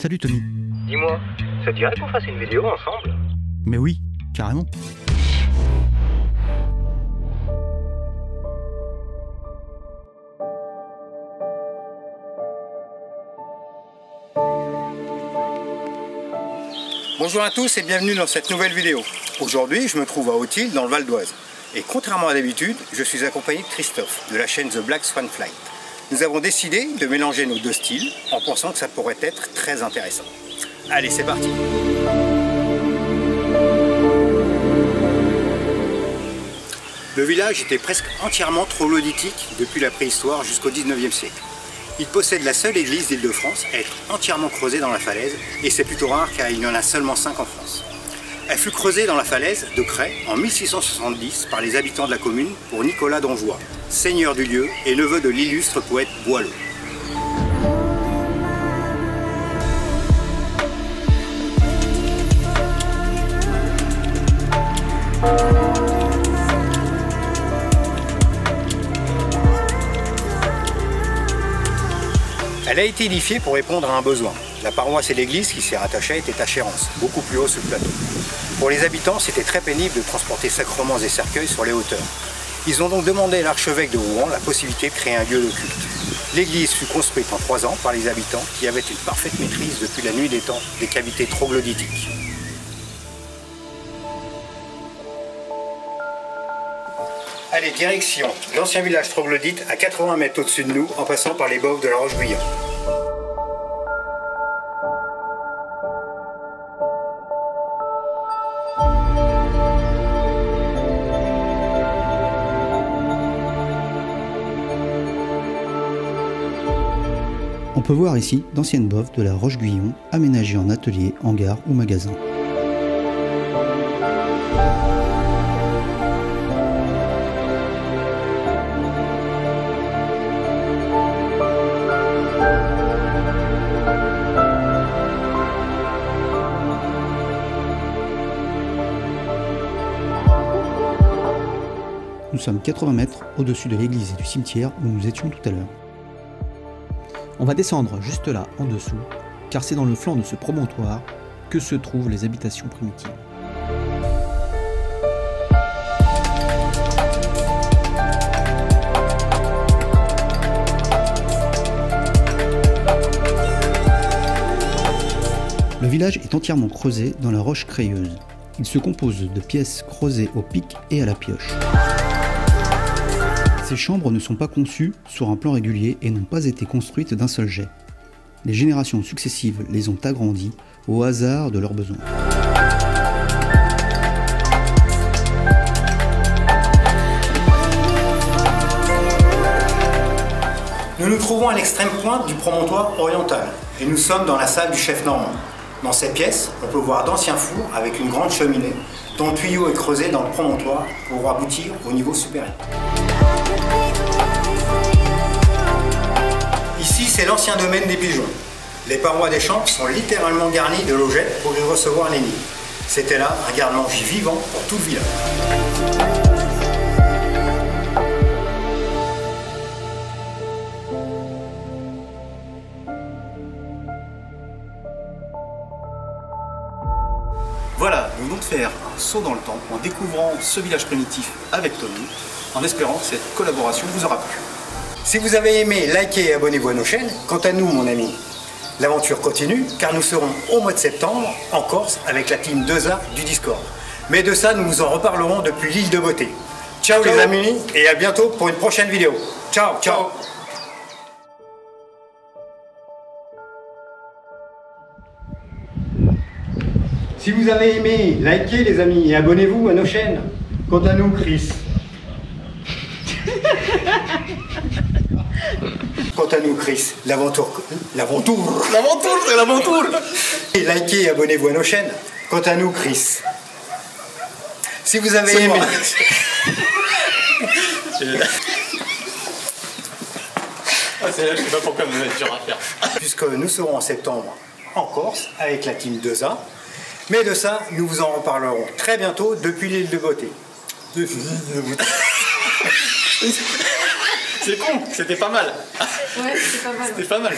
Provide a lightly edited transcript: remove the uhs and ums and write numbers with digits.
Salut Tony. Dis-moi, ça te dirait qu'on fasse une vidéo ensemble? Mais oui, carrément. Bonjour à tous et bienvenue dans cette nouvelle vidéo. Aujourd'hui, je me trouve à Autils dans le Val d'Oise. Et contrairement à d'habitude, je suis accompagné de Christophe, de la chaîne The Black Swan Flight. Nous avons décidé de mélanger nos deux styles en pensant que ça pourrait être très intéressant. Allez, c'est parti! Le village était presque entièrement troglodytique depuis la préhistoire jusqu'au 19e siècle. Il possède la seule église d'Île-de-France à être entièrement creusée dans la falaise, et c'est plutôt rare car il y en a seulement 5 en France. Elle fut creusée dans la falaise de Cray en 1670 par les habitants de la commune pour Nicolas d'Anjois, seigneur du lieu et neveu de l'illustre poète Boileau. Elle a été édifiée pour répondre à un besoin. La paroisse et l'église qui s'y rattachait étaient à Chérences, beaucoup plus haut sur le plateau. Pour les habitants, c'était très pénible de transporter sacrements et cercueils sur les hauteurs. Ils ont donc demandé à l'archevêque de Rouen la possibilité de créer un lieu de culte. L'église fut construite en 3 ans par les habitants qui avaient une parfaite maîtrise depuis la nuit des temps des cavités troglodytiques. Allez, direction l'ancien village troglodyte à 80 mètres au-dessus de nous en passant par les boves de la Roche-Guyon. On peut voir ici d'anciennes boves de la Roche-Guyon aménagées en atelier, hangar ou magasin. Nous sommes 80 mètres au-dessus de l'église et du cimetière où nous étions tout à l'heure. On va descendre juste là, en dessous, car c'est dans le flanc de ce promontoire que se trouvent les habitations primitives. Le village est entièrement creusé dans la roche crayeuse. Il se compose de pièces creusées au pic et à la pioche. Ces chambres ne sont pas conçues sur un plan régulier et n'ont pas été construites d'un seul jet. Les générations successives les ont agrandies au hasard de leurs besoins. Nous nous trouvons à l'extrême pointe du promontoire oriental et nous sommes dans la salle du chef normand. Dans cette pièce, on peut voir d'anciens fours avec une grande cheminée dont le tuyau est creusé dans le promontoire pour aboutir au niveau supérieur. Ici, c'est l'ancien domaine des pigeons. Les parois des chambres sont littéralement garnies de logettes pour y recevoir les nids. C'était là un garde-manger vivant pour tout le village. Voilà, nous venons de faire un saut dans le temps en découvrant ce village primitif avec Tony, en espérant que cette collaboration vous aura plu. Si vous avez aimé, likez et abonnez-vous à nos chaînes. Quant à nous, mon ami, l'aventure continue car nous serons au mois de septembre en Corse avec la team 2A du Discord. Mais de ça, nous vous en reparlerons depuis l'île de Beauté. Ciao les amis et à bientôt pour une prochaine vidéo. Ciao, ciao. Si vous avez aimé, likez les amis et abonnez-vous à nos chaînes. Quant à nous, Chris. Quant à nous, Chris, l'aventure. Et likez et abonnez-vous à nos chaînes. Quant à nous, Chris. Si vous avez aimé. Celle-là, je sais pas pourquoi me mettre dur à faire. Puisque nous serons en septembre en Corse avec la team 2A. Mais de ça, nous vous en reparlerons très bientôt depuis l'île de Beauté. C'est con, c'était pas mal. Ouais, c'est pas mal. C'était pas mal.